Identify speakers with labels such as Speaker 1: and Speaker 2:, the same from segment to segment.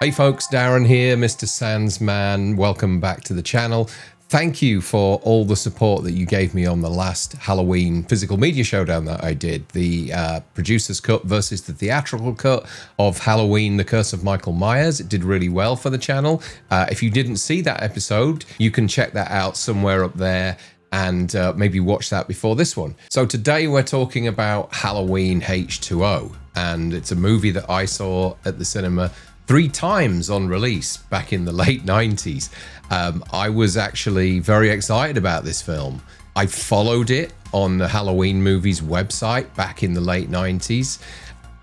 Speaker 1: Hey folks, Darren here, Mr. Sandsman. Welcome back to the channel. Thank you for all the support that you gave me on the last Halloween physical media showdown that I did. The producer's cut versus the theatrical cut of Halloween, The Curse of Michael Myers. It did really well for the channel. If you didn't see that episode, you can check that out somewhere up there and maybe watch that before this one. So today we're talking about Halloween H20, and it's a movie that I saw at the cinema 3 times on release back in the late 90s. I was actually very excited about this film. I followed it on the Halloween Movies website back in the late 90s.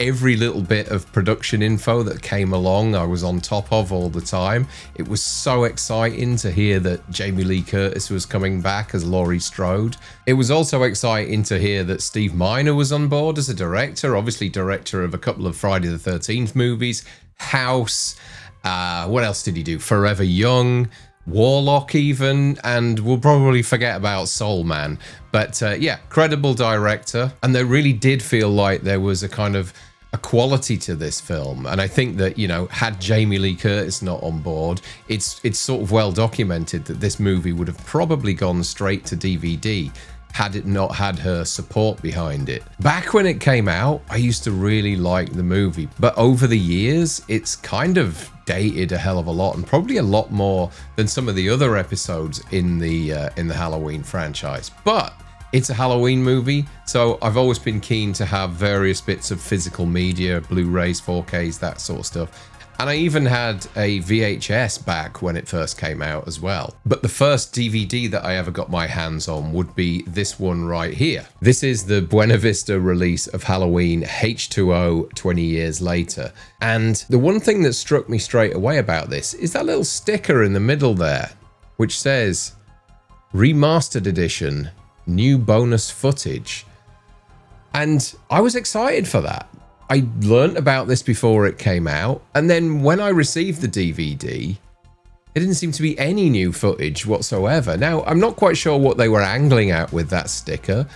Speaker 1: Every little bit of production info that came along, I was on top of all the time. It was so exciting to hear that Jamie Lee Curtis was coming back as Laurie Strode. It was also exciting to hear that Steve Miner was on board as a director, obviously director of a couple of Friday the 13th movies, House, what else did he do? Forever Young, Warlock even, and we'll probably forget about Soul Man. But yeah, credible director, and there really did feel like there was a kind of a quality to this film. And I think that, you know, had Jamie Lee Curtis not on board, it's sort of well documented that this movie would have probably gone straight to DVD had it not had her support behind it. Back when it came out, I used to really like the movie, but over the years, it's kind of dated a hell of a lot, and probably a lot more than some of the other episodes in the Halloween franchise. But it's a Halloween movie, so I've always been keen to have various bits of physical media, Blu-rays, 4Ks, that sort of stuff. And I even had a VHS back when it first came out as well. But the first DVD that I ever got my hands on would be this one right here. This is the Buena Vista release of Halloween H20 20 years later. And the one thing that struck me straight away about this is that little sticker in the middle there, which says Remastered Edition, New Bonus Footage. And I was excited for that. I learnt about this before it came out, and then when I received the DVD, there didn't seem to be any new footage whatsoever. Now, I'm not quite sure what they were angling at with that sticker,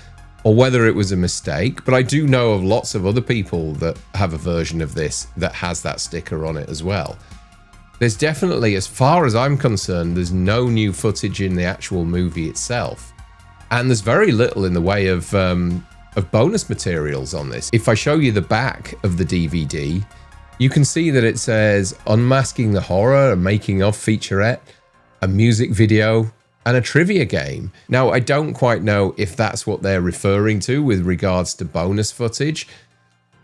Speaker 1: or whether it was a mistake, but I do know of lots of other people that have a version of this that has that sticker on it as well. There's definitely, as far as I'm concerned, there's no new footage in the actual movie itself, and there's very little in the way of bonus materials on this. If I show you the back of the DVD, you can see that it says Unmasking the Horror, a making of featurette, a music video, and a trivia game. Now, I don't quite know if that's what they're referring to with regards to bonus footage,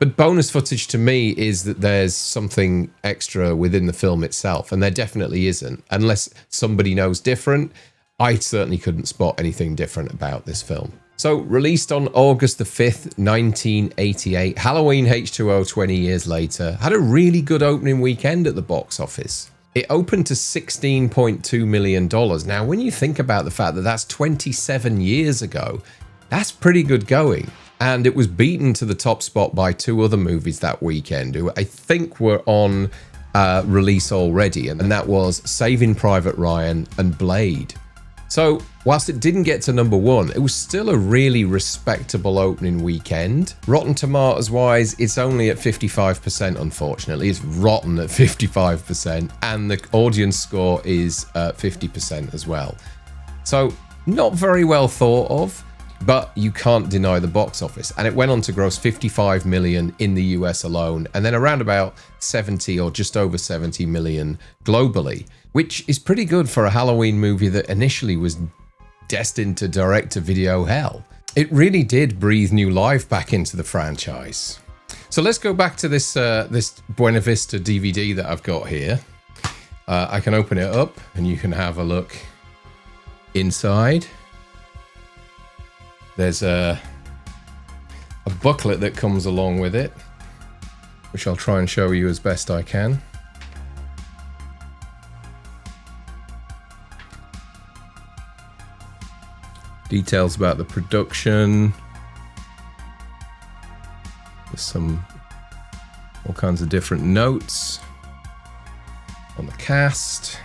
Speaker 1: but bonus footage to me is that there's something extra within the film itself, and there definitely isn't. Unless somebody knows different, I certainly couldn't spot anything different about this film. So, released on August the 5th, 1988, Halloween H20 20 years later, had a really good opening weekend at the box office. It opened to $16.2 million. Now, when you think about the fact that that's 27 years ago, that's pretty good going. And it was beaten to the top spot by 2 other movies that weekend, who I think were on release already, and that was Saving Private Ryan and Blade. So, whilst it didn't get to number 1, it was still a really respectable opening weekend. Rotten Tomatoes wise, it's only at 55%, unfortunately. It's rotten at 55%, and the audience score is 50% as well. So, not very well thought of, but you can't deny the box office. And it went on to gross $55 million in the US alone, and then around about 70 or just over 70 million globally, which is pretty good for a Halloween movie that initially was destined to direct-to-video hell. It really did breathe new life back into the franchise. So let's go back to this Buena Vista DVD that I've got here. I can open it up and you can have a look inside. There's a booklet that comes along with it, which I'll try and show you as best I can. Details about the production. There's all kinds of different notes on the cast,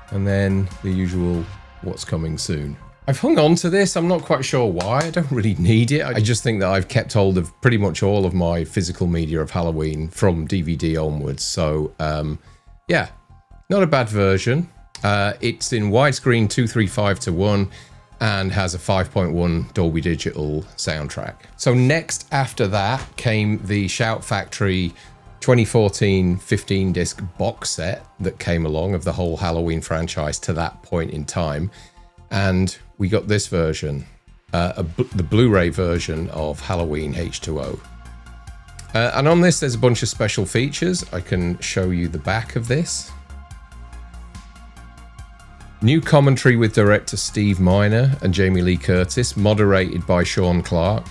Speaker 1: and then the usual what's coming soon. I've hung on to this. I'm not quite sure why. I don't really need it. I just think that I've kept hold of pretty much all of my physical media of Halloween from DVD onwards. So, yeah, not a bad version. It's in widescreen 235:1 and has a 5.1 Dolby Digital soundtrack. So next after that came the Shout Factory 2014 15-disc box set that came along of the whole Halloween franchise to that point in time. And we got this version, the Blu-ray version of Halloween H20. And on this, there's a bunch of special features. I can show you the back of this. New commentary with director Steve Miner and Jamie Lee Curtis, moderated by Sean Clark.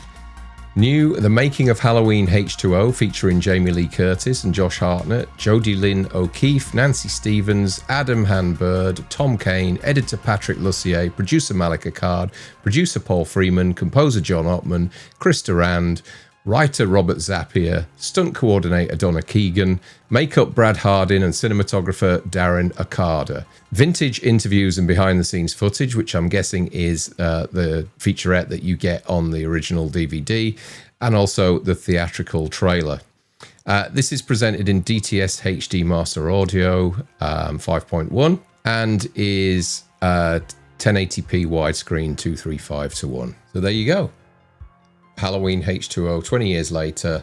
Speaker 1: New The Making of Halloween H20, featuring Jamie Lee Curtis and Josh Hartnett, Jodie Lynn O'Keefe, Nancy Stevens, Adam Han-Bird, Tom Kane, editor Patrick Lussier, producer Malika Card, producer Paul Freeman, composer John Ottman, Chris Durand, writer Robert Zapier, stunt coordinator Donna Keegan, makeup Brad Hardin, and cinematographer Darren Okada. Vintage interviews and behind-the-scenes footage, which I'm guessing is the featurette that you get on the original DVD, and also the theatrical trailer. This is presented in DTS HD Master Audio 5.1 and is 1080p widescreen 235:1. So there you go. Halloween H20, 20 years later,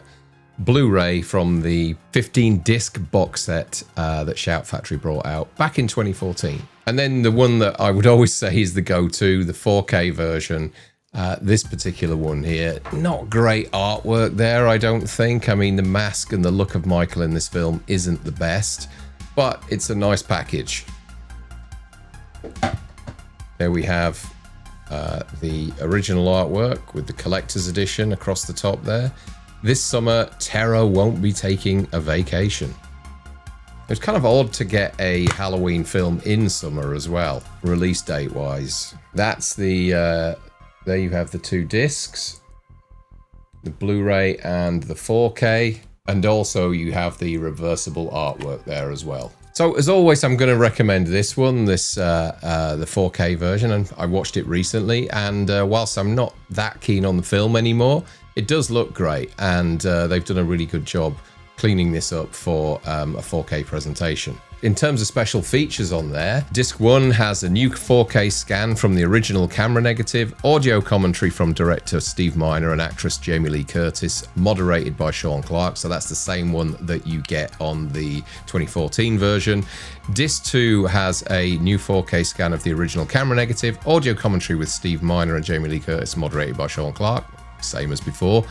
Speaker 1: Blu-ray from the 15-disc box set that Shout Factory brought out back in 2014. And then the one that I would always say is the go-to, the 4K version, this particular one here. Not great artwork there, I don't think. I mean, the mask and the look of Michael in this film isn't the best, but it's a nice package. There we have the original artwork with the collector's edition across the top there. This summer, Terror won't be taking a vacation. It's kind of odd to get a Halloween film in summer as well, release date wise. That's the, there you have the two discs, the Blu-ray and the 4K, and also you have the reversible artwork there as well. So as always, I'm going to recommend this one, the 4K version, and I watched it recently, and whilst I'm not that keen on the film anymore, it does look great, and they've done a really good job cleaning this up for a 4K presentation. In terms of special features on there, Disc 1 has a new 4K scan from the original camera negative, audio commentary from director Steve Miner and actress Jamie Lee Curtis, moderated by Sean Clark, so that's the same one that you get on the 2014 version. Disc 2 has a new 4K scan of the original camera negative, audio commentary with Steve Miner and Jamie Lee Curtis, moderated by Sean Clark, same as before.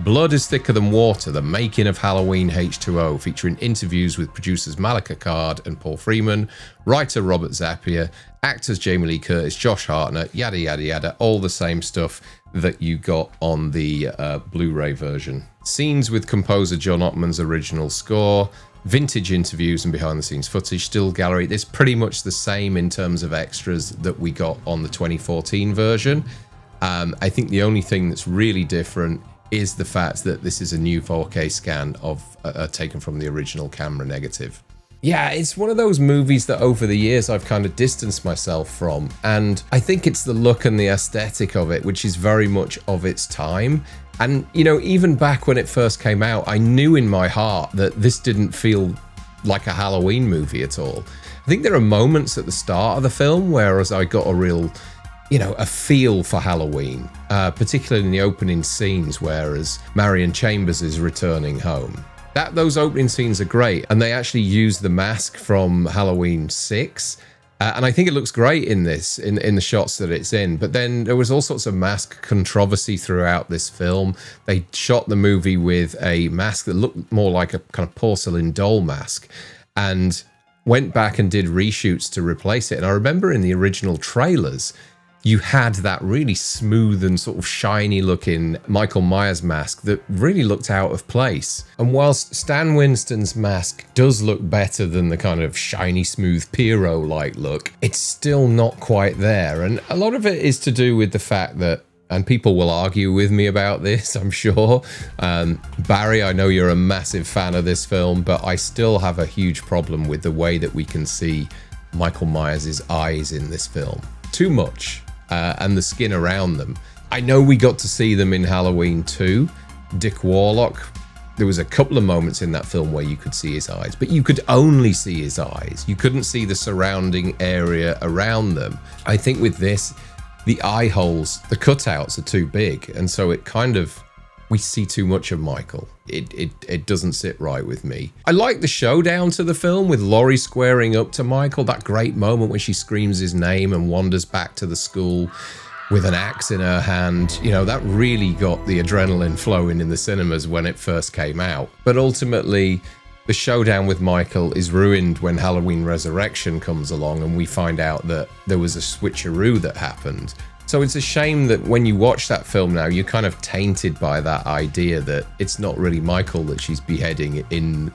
Speaker 1: Blood is Thicker Than Water, The Making of Halloween H20, featuring interviews with producers Malika Card and Paul Freeman, writer Robert Zapier, actors Jamie Lee Curtis, Josh Hartnett, yada yada yada, all the same stuff that you got on the Blu-ray version. Scenes with composer John Ottman's original score, vintage interviews and behind-the-scenes footage, still gallery. It's pretty much the same in terms of extras that we got on the 2014 version. I think the only thing that's really different is the fact that this is a new 4K scan of taken from the original camera negative. Yeah, it's one of those movies that over the years I've kind of distanced myself from, and I think it's the look and the aesthetic of it, which is very much of its time. And, you know, even back when it first came out, I knew in my heart that this didn't feel like a Halloween movie at all. I think there are moments at the start of the film whereas I got a real, you know, a feel for Halloween, particularly in the opening scenes, whereas Marion Chambers is returning home. Those opening scenes are great, and they actually use the mask from Halloween 6, and I think it looks great in this, in the shots that it's in. But then there was all sorts of mask controversy throughout this film. They shot the movie with a mask that looked more like a kind of porcelain doll mask, and went back and did reshoots to replace it. And I remember in the original trailers, you had that really smooth and sort of shiny looking Michael Myers mask that really looked out of place. And whilst Stan Winston's mask does look better than the kind of shiny, smooth Pierrot-like look, it's still not quite there. And a lot of it is to do with the fact that, and people will argue with me about this, I'm sure. Barry, I know you're a massive fan of this film, but I still have a huge problem with the way that we can see Michael Myers' eyes in this film. Too much. and the skin around them. I know we got to see them in Halloween 2. Dick Warlock, there was a couple of moments in that film where you could see his eyes, but you could only see his eyes. You couldn't see the surrounding area around them. I think with this, the eye holes, the cutouts are too big, and so it kind of, we see too much of Michael. It doesn't sit right with me. I like the showdown to the film with Laurie squaring up to Michael, that great moment when she screams his name and wanders back to the school with an axe in her hand. You know, that really got the adrenaline flowing in the cinemas when it first came out. But ultimately, the showdown with Michael is ruined when Halloween Resurrection comes along and we find out that there was a switcheroo that happened. So it's a shame that when you watch that film now, you're kind of tainted by that idea that it's not really Michael that she's beheading in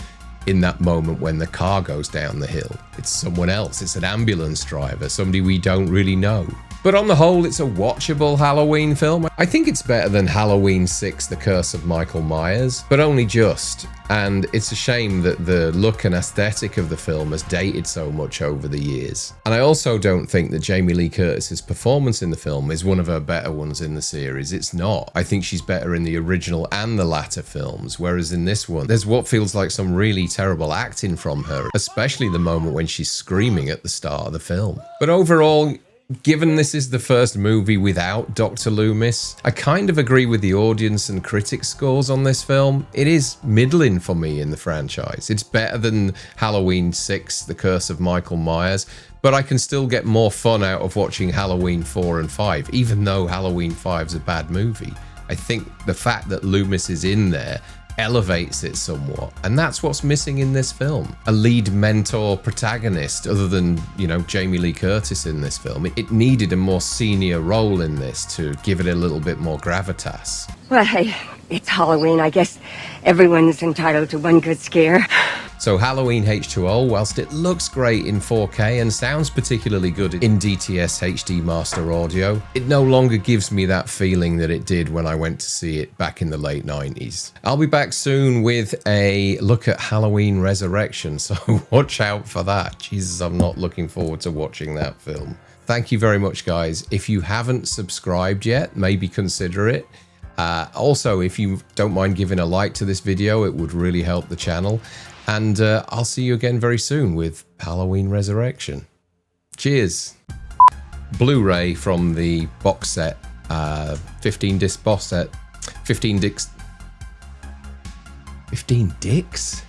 Speaker 1: that moment when the car goes down the hill. It's someone else. It's an ambulance driver, somebody we don't really know. But on the whole, it's a watchable Halloween film. I think it's better than Halloween 6, The Curse of Michael Myers, but only just. And it's a shame that the look and aesthetic of the film has dated so much over the years. And I also don't think that Jamie Lee Curtis's performance in the film is one of her better ones in the series. It's not. I think she's better in the original and the latter films, whereas in this one, there's what feels like some really terrible acting from her, especially the moment when she's screaming at the start of the film. But overall, given this is the first movie without Dr. Loomis, I kind of agree with the audience and critic scores on this film. It is middling for me in the franchise. It's better than Halloween 6, The Curse of Michael Myers, but I can still get more fun out of watching Halloween 4 and 5, even though Halloween 5 is a bad movie. I think the fact that Loomis is in there elevates it somewhat, and that's what's missing in this film. A lead mentor protagonist other than, you know, Jamie Lee Curtis in this film. It needed a more senior role in this to give it a little bit more gravitas.
Speaker 2: Well, hey, it's Halloween. I guess everyone's entitled to one good scare.
Speaker 1: So Halloween H20, whilst it looks great in 4K and sounds particularly good in DTS HD Master Audio, it no longer gives me that feeling that it did when I went to see it back in the late 90s. I'll be back soon with a look at Halloween Resurrection, so watch out for that. Jesus, I'm not looking forward to watching that film. Thank you very much, guys. If you haven't subscribed yet, maybe consider it. Also, if you don't mind giving a like to this video, it would really help the channel. And I'll see you again very soon with Halloween Resurrection. Cheers. Blu-ray from the box set, 15-disc box set. 15 dicks. 15 dicks?